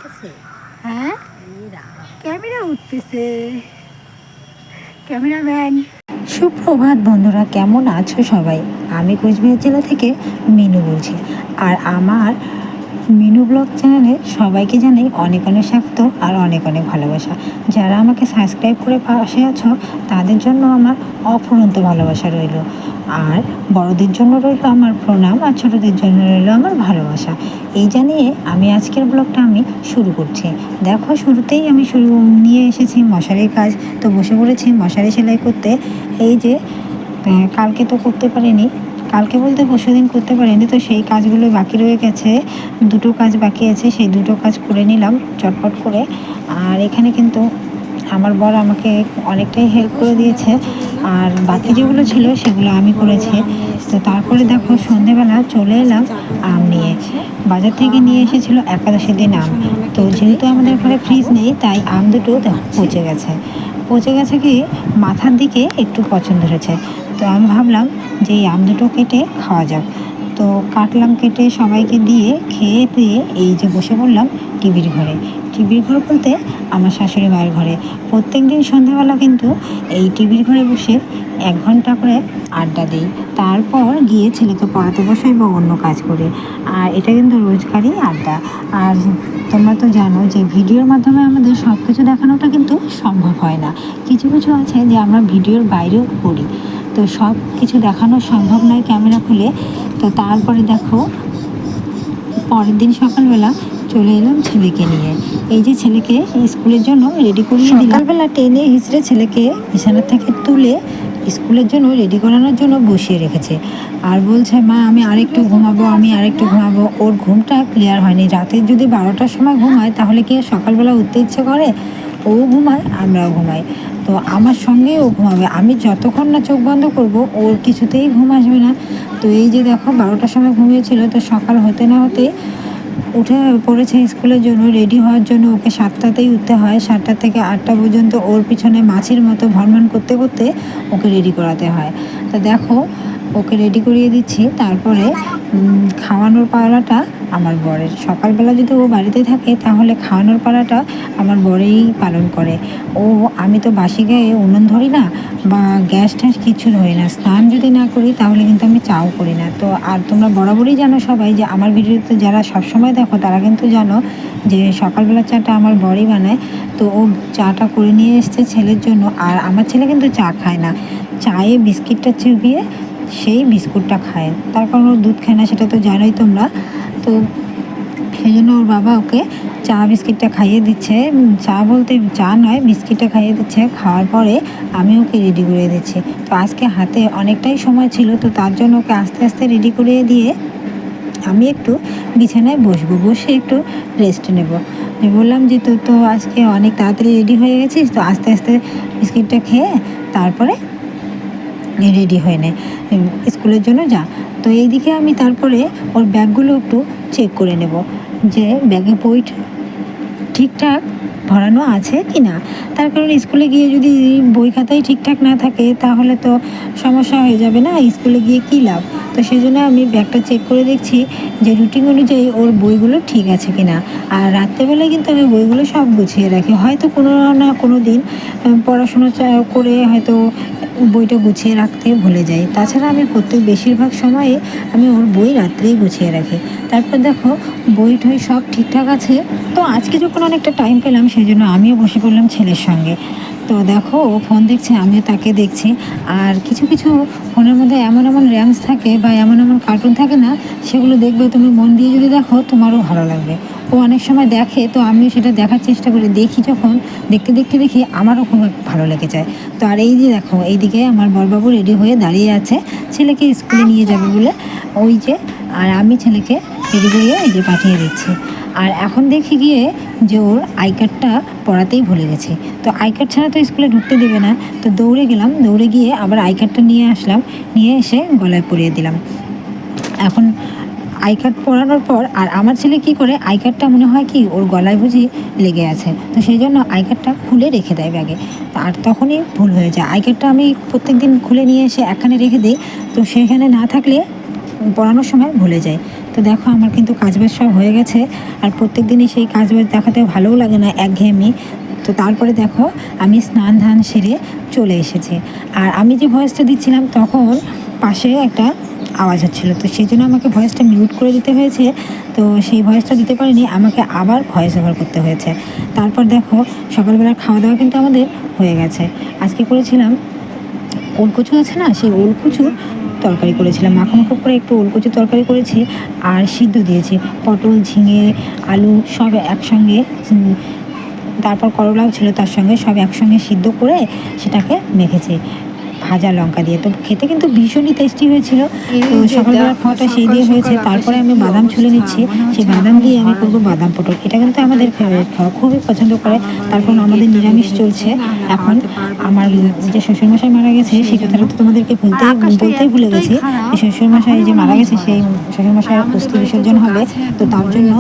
উঠতেছে। হ্যাঁ, এই রাম! ক্যামেরা উঠতেছে। ক্যামেরাম্যান। সুপ্রভাত বন্ধুরা, কেমন আছো সবাই? আমি কোচবিহার জেলা থেকে মিনু বলছি। আর আমার মিনু ব্লগ চ্যানেলে সবাইকে জানাই অনেক অনেক স্বাগত আর অনেক অনেক ভালোবাসা। যারা আমাকে সাবস্ক্রাইব করে পাশে আছো তাদের জন্য আমার অফুরন্ত ভালোবাসা রইল। আর বড়দের জন্য রইল আমার প্রণাম, আর ছোটদের জন্য রইল আমার ভালোবাসা। এই জানিয়ে আমি আজকের ব্লগটা আমি শুরু করছি। দেখো, শুরুতেই আমি নিয়ে এসেছি মশারির কাজ। তো বসে পড়েছি মশারি সেলাই করতে। এই যে কালকে তো করতে পারিনি, কালকে বলতে পরশুদিন করতে পারিনি, তো সেই কাজগুলো বাকি রয়ে গেছে। দুটো কাজ বাকি আছে, সেই দুটো কাজ করে নিলাম চটপট করে। আর এখানে কিন্তু আমার বর আমাকে অনেকটাই হেল্প করে দিয়েছে, আর বাকি যেগুলো ছিল সেগুলো আমি করেছি। তো তারপরে দেখো সন্ধেবেলা চলে এলাম আম নিয়ে। বাজার থেকে নিয়ে এসেছিলো একাদশীর দিন আম। তো যেহেতু আমাদের ঘরে ফ্রিজ নেই, তাই আম দুটো পচে গেছে। কি মাথার দিকে একটু পছন্দ হয়েছে। তো আমি ভাবলাম যে এই আম দুটো কেটে খাওয়া যাক। তো কাটলাম, কেটে সবাইকে দিয়ে খেয়ে দিয়ে এই যে বসে পড়লাম টিভির ঘরে। টিভির ঘর বলতে আমার শাশুড়ি মায়ের ঘরে। প্রত্যেক দিন সন্ধ্যাবেলা কিন্তু এই টিভির ঘরে বসে 1 ঘন্টা করে আড্ডা দিই। তারপর গিয়ে ছেলেকে পড়াতে বসাই বা অন্য কাজ করে। আর এটা কিন্তু রোজকারই আড্ডা। আর তোমরা তো জানো যে ভিডিওর মাধ্যমে আমাদের সব কিছু দেখানোটা কিন্তু সম্ভব হয় না। কিছু কিছু আছে যে আমরা ভিডিওর বাইরেও করি, তো সব কিছু দেখানো সম্ভব নয় ক্যামেরা খুলে। তো তারপরে দেখো পরের দিন সকালবেলা চলে এলাম ছেলেকে নিয়ে। এই যে ছেলেকে স্কুলের জন্য রেডি করিয়ে দিলাম। সকালবেলা টেনে হিঁচড়ে ছেলেকে বিছানার থেকে তুলে স্কুলের জন্য রেডি করানোর জন্য বসিয়ে রেখেছে। আর বলছে, মা আমি আরেকটু ঘুমাবো, আমি আরেকটু ঘুমাবো। ওর ঘুমটা ক্লিয়ার হয়নি। রাতে যদি 12টার সময় ঘুমায় তাহলে কি সকালবেলা উঠতে ইচ্ছে করে? ও ঘুমায়, আমরাও ঘুমাই। তো আমার সঙ্গেই ও ঘুমাবে। আমি যতক্ষণ না চোখ বন্ধ করব ওর কিছুতেই ঘুম আসবে না। তো এই যে দেখো 12টার সময় ঘুমিয়েছিল, তো সকাল হতে না হতেই উঠে পড়েছে স্কুলের জন্য রেডি হওয়ার জন্য। ওকে 7টাতেই উঠতে হয়। 7টা থেকে 8টা পর্যন্ত ওর পিছনে মাছির মতো ভনভন করতে করতে ওকে রেডি করাতে হয়। তো দেখো ওকে রেডি করিয়ে দিচ্ছি। তারপরে খাওয়ানোর পালাটা আমার বরের। সকালবেলা যদি ও বাড়িতে থাকে তাহলে খাওয়ানোর পালাটা আমার বরেই পালন করে। আমি তো বাসি গায়ে উনুন ধরি না বা গ্যাস ট্যাস কিছু ধরি না। স্নান যদি না করি তাহলে কিন্তু আমি চাও করি না। তো আর তোমরা বরাবরই জানো সবাই যে আমার ভিডিওতে যারা সবসময় দেখো তারা কিন্তু জানো যে সকালবেলার চাটা আমার বরই বানায়। তো ও চাটা করে নিয়ে এসছে ছেলের জন্য। আর আমার ছেলে কিন্তু চা খায় না, চায়ে বিস্কিটটা চিবিয়ে সেই বিস্কুটটা খায়। তার কারণ ও দুধ খায় না, সেটা তো জানোই তোমরা। তো সেই জন্য ওর বাবা ওকে চা বিস্কিটটা খাইয়ে দিচ্ছে। চা বলতে চা নয়, বিস্কিটটা খাইয়ে দিচ্ছে। খাওয়ার পরে আমি ওকে রেডি করে দিচ্ছি। তো আজকে হাতে অনেকটাই সময় ছিল, তো তার জন্য ওকে আস্তে আস্তে রেডি করে দিয়ে আমি একটু বিছানায় বসবো, বসে একটু রেস্ট নেব। বললাম যে তো আজকে অনেক তাড়াতাড়ি রেডি হয়ে গেছিস, তো আস্তে আস্তে বিস্কিটটা খেয়ে তারপরে রেডি হয়ে নে, স্কুলের জন্য যা। তো এইদিকে আমি তারপরে ওর ব্যাগগুলো একটু চেক করে নেব যে ব্যাগে বই ঠিকঠাক ভরানো আছে কি না। তার কারণ স্কুলে গিয়ে যদি বই খাতাই ঠিকঠাক না থাকে তাহলে তো সমস্যা হয়ে যাবে না, স্কুলে গিয়ে কী লাভ। তো সেই জন্য আমি ব্যাগটা চেক করে দেখছি যে রুটিন অনুযায়ী ওর বইগুলো ঠিক আছে কি না। আর রাত্রেবেলায় কিন্তু আমি বইগুলো সব গুছিয়ে রাখি। হয়তো কোনো না কোনো দিন পড়াশোনা করে হয়তো বইটা গুছিয়ে রাখতে ভুলে যাই। তাছাড়া আমি বেশিরভাগ সময়ে আমি ওর বই রাত্রেই গুছিয়ে রাখি। তারপর দেখো বই টই সব ঠিকঠাক আছে। তো আজকে যখন অনেকটা টাইম পেলাম সেই জন্য আমিও বসে পড়লাম ছেলের সঙ্গে। তো দেখো ও ফোন দেখছে, আমিও তাকে দেখছি। আর কিছু কিছু ফোনের মধ্যে এমন এমন র্যামস থাকে বা এমন এমন কার্টুন থাকে না, সেগুলো দেখবে তুমি মন দিয়ে যদি দেখো তোমারও ভালো লাগবে। ও অনেক সময় দেখে, তো আমিও সেটা দেখার চেষ্টা করি। দেখি যখন দেখতে দেখতে দেখি আমারও খুব ভালো লেগে যায়। তো আর এই যে দেখো এইদিকে আমার বড়বাবু রেডি হয়ে দাঁড়িয়ে আছে ছেলেকে স্কুলে নিয়ে যাবে বলে। ওই যে আর আমি ছেলেকে রেডি করিয়ে এই যে পাঠিয়ে দিচ্ছি। আর এখন দেখি গিয়ে যে ওর আই কার্ডটা পড়াতেই ভুলে গেছে। তো আই কার্ড ছাড়া তো স্কুলে ঢুকতে দেবে না। তো দৌড়ে গেলাম, দৌড়ে গিয়ে আবার আই কার্ডটা নিয়ে আসলাম, নিয়ে এসে গলায় পরিয়ে দিলাম। এখন আই কার্ড পরানোর পর আর আমার ছেলে কি করে, আই কার্ডটা মনে হয় কি ওর গলায় বুঝি লেগে আছে, তো সেই জন্য আই কার্ডটা খুলে রেখে দেয় ব্যাগে। আর তখনই ভুল হয়ে যায়। আই কার্ডটা আমি প্রত্যেক দিন খুলে নিয়ে এসে একখানে রেখে দিই, তো সেখানে না থাকলে পড়ানোর সময় ভুলে যায়। তো দেখো আমার কিন্তু কাজবাজ সব হয়ে গেছে, আর প্রত্যেক দিনই সেই কাজবাজ দেখাতে ভালোও লাগে না, একঘেয়েমি। তো তারপরে দেখো আমি স্নান ধান সেরে চলে এসেছি। আর আমি যে ভয়েসটা দিচ্ছিলাম তখন পাশে একটা আওয়াজ হচ্ছিলো, তো সেই জন্য আমাকে ভয়েসটা মিউট করে দিতে হয়েছে। তো সেই ভয়েসটা দিতে পারিনি, আমাকে আবার ভয়েস ওভার করতে হয়েছে। তারপর দেখো সকালবেলার খাওয়া দাওয়া কিন্তু আমাদের হয়ে গেছে। আজকে করেছিলাম ওলকচু আছে না, সেই ওলকচুর তরকারি করেছিলাম, মাখো মাখো করে একটু ওলকচুর তরকারি করেছি। আর সিদ্ধ দিয়েছি পটল, ঝিঙে, আলু সব একসঙ্গে, তারপর করলাও ছিল তার সঙ্গে, সব একসঙ্গে সিদ্ধ করে সেটাকে মেখেছি ভাজা লঙ্কা দিয়ে। তো খেতে কিন্তু ভীষণই টেস্টি হয়েছিল। তো সকালবেলা খাওয়াটা সেই দিয়ে হয়েছে। তারপরে আমি বাদাম ছুলে নিচ্ছি, সেই বাদাম দিয়ে আমি করবো বাদাম পটল। এটা কিন্তু আমাদের ফেভারিট খাওয়া, খুবই পছন্দ করে। তারপর আমাদের নিরামিষ চলছে এখন। আমার যে শ্বশুরমশাই মারা গেছে সেই কথাটা তো তোমাদেরকে বলতেই ভুলে গেছি। শ্বশুরমশাই যে মারা গেছে সেই শ্বশুরমশাই অস্থি বিসর্জন হবে, তো তার জন্য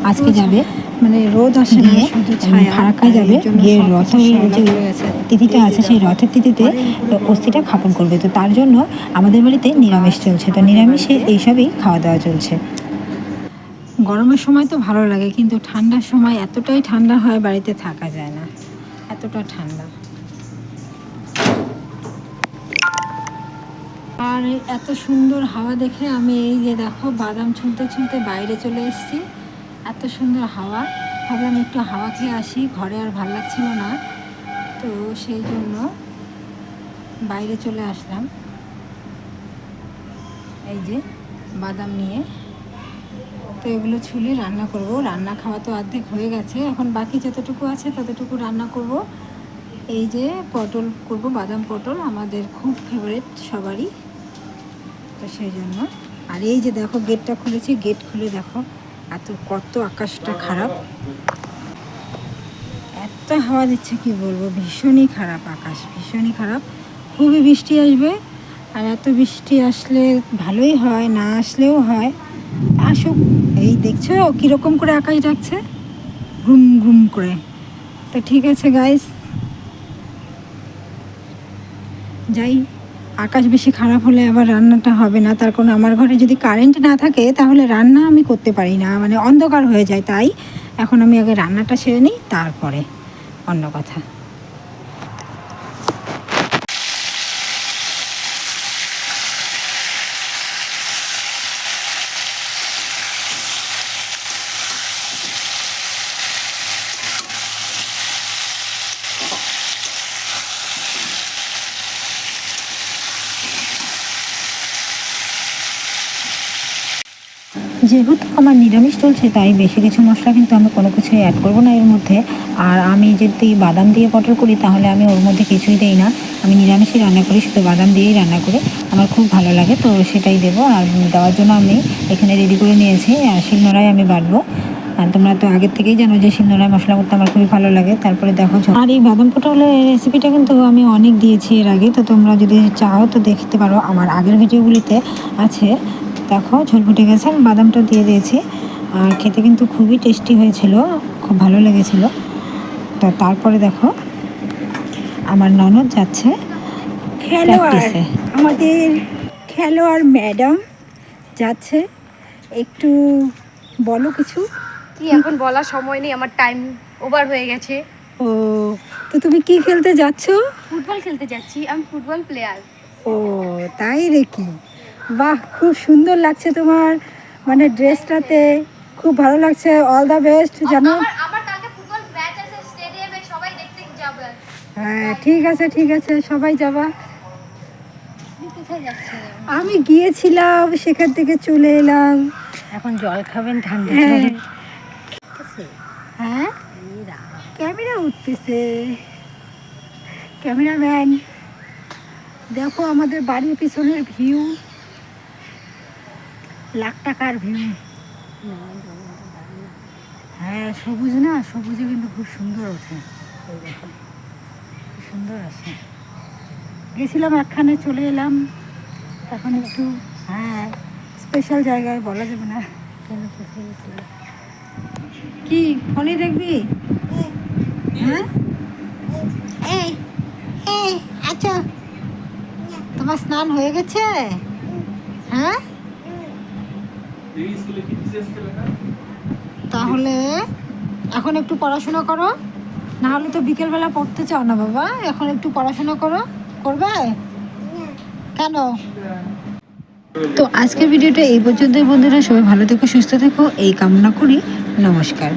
আজকে যাবে, মানে রোদ আসে না, শুধু ফারাক্কায় যাবে, গিয়ে রথের যে তিথিটা আছে সেই রথের তিথিতে অস্থিটা খাপন করবে। তো তার জন্য আমাদের বাড়িতে নিরামিষ চলছে, তো নিরামিষে এইসবই খাওয়া দাওয়া চলছে। গরমের সময় তো ভালো লাগে, কিন্তু ঠান্ডার সময় এতটাই ঠান্ডা হয় বাড়িতে থাকা যায় না, এতটা ঠান্ডা। আর এত সুন্দর হাওয়া দেখে আমি এই যে দেখো বাদাম ছুলতে ছুলতে বাইরে চলে এসেছি। এত সুন্দর হাওয়া, ভাবলাম একটু হাওয়া খেয়ে আসি, ঘরে আর ভাল লাগছিল না, তো সেই জন্য বাইরে চলে আসলাম। এই যে বাদাম নিয়ে, তো এগুলো ছুলে রান্না করব। রান্না খাওয়া তো অর্ধেক হয়ে গেছে, এখন বাকি যতটুকু আছে ততটুকু রান্না করব। এই যে পটল করব, বাদাম পটল আমাদের খুব ফেভারিট সবারই, তো সেই জন্য। আর এই যে দেখো গেটটা খুলেছি, গেট খুলে দেখো কত আকাশটা খারাপ, এত হাওয়া দিচ্ছে কি বলবো, ভীষণই খারাপ আকাশ, ভীষণই খারাপ, খুবই বৃষ্টি আসবে। আর এত বৃষ্টি আসলে ভালোই হয়, না আসলেও হয়, আসুক। এই দেখছো কীরকম করে আকাশ ডাকছে, ঘুম ঘুম করে। তো ঠিক আছে গাইস, যাই। আকাশ বেশি খারাপ হলে আবার রান্নাটা হবে না, তার কারণ আমার ঘরে যদি কারেন্ট না থাকে তাহলে রান্না আমি করতে পারি না, মানে অন্ধকার হয়ে যায়। তাই এখন আমি আগে রান্নাটা সেরে নিই, তারপরে অন্য কথা। যেহেতু আমার নিরামিষ চলছে তাই বেশি কিছু মশলা কিন্তু আমি কোনো কিছুই অ্যাড করবো না এর মধ্যে। আর আমি যদি বাদাম দিয়ে পটল করি তাহলে আমি ওর মধ্যে কিছুই দিই না, আমি নিরামিষই রান্না করি, শুধু বাদাম দিয়েই রান্না করি, আমার খুব ভালো লাগে, তো সেটাই দেবো। আর দেওয়ার জন্য আমি এখানে রেডি করে নিয়েছি, আর শিলনোড়ায় আমি বাটবো। আর তোমরা তো আগের থেকেই জানো যে শিলনোড়ায় মশলা করতে আমার খুবই ভালো লাগে। তারপরে দেখো, আর এই বাদাম পটলের রেসিপিটা কিন্তু আমি অনেক দিয়েছি এর আগে, তো তোমরা যদি চাও তো দেখতে পারো, আমার আগের ভিডিওগুলিতে আছে। দেখো ঝোল ফুটে গেছে, আমি বাদামটা দিয়ে দিয়েছি, আর খেতে কিন্তু খুবই টেস্টি হয়েছিল, খুব ভালো লেগেছিলো। তো তারপরে দেখো আমার ননদ যাচ্ছে প্র্যাকটিসে, আমাদের খেলোয়াড় ম্যাডাম যাচ্ছে। একটু বলো কিছু। কি এখন বলার সময় নেই, আমার টাইম ওভার হয়ে গেছে। ও, তো তুমি কি খেলতে যাচ্ছ? ফুটবল খেলতে যাচ্ছি, আমি ফুটবল প্লেয়ার। ও তাই রে, কি বাহ, খুব সুন্দর লাগছে তোমার, মানে ড্রেসটাতে খুব ভালো লাগছে। অল দ্য বেস্ট জানো। আমার কালকে ফুটবল ম্যাচ আছে স্টেডিয়ামে, সবাই দেখতে যাবে। হ্যাঁ ঠিক আছে, ঠিক আছে, সবাই যাবা। কোথায় যাচ্ছে? আমি গিয়েছিলাম, সেখান থেকে চলে এলাম। এখন জল খাবেন ঠান্ডা। হ্যাঁ ক্যামেরা উঠতেছে, ক্যামেরাম্যান দেখো আমাদের বাড়ির পিছনের ভিউ, লাখ টাকার ভিউ। হ্যাঁ সবুজ না, সবুজে কিন্তু খুব সুন্দর ওঠে, এই দেখো খুব সুন্দর আছে। গেছিলাম একখানে, চলে এলাম এখন একটু। হ্যাঁ স্পেশাল জায়গায় বলা যাবে না। কেন কোথায় গেছিল? কি ফোনে দেখবি? হ্যাঁ এই এই আচ্ছা, তোমার স্নান হয়ে গেছে? হ্যাঁ তাহলে এখন একটু পড়াশোনা করো, না হলে তো বিকেলবেলা পড়তে চাও না বাবা। এখন একটু পড়াশোনা করো, করবে? কেন? তো আজকের ভিডিওটা এই পর্যন্তই বন্ধুরা, সবাই ভালো থেকো, সুস্থ থেকো এই কামনা করি। নমস্কার।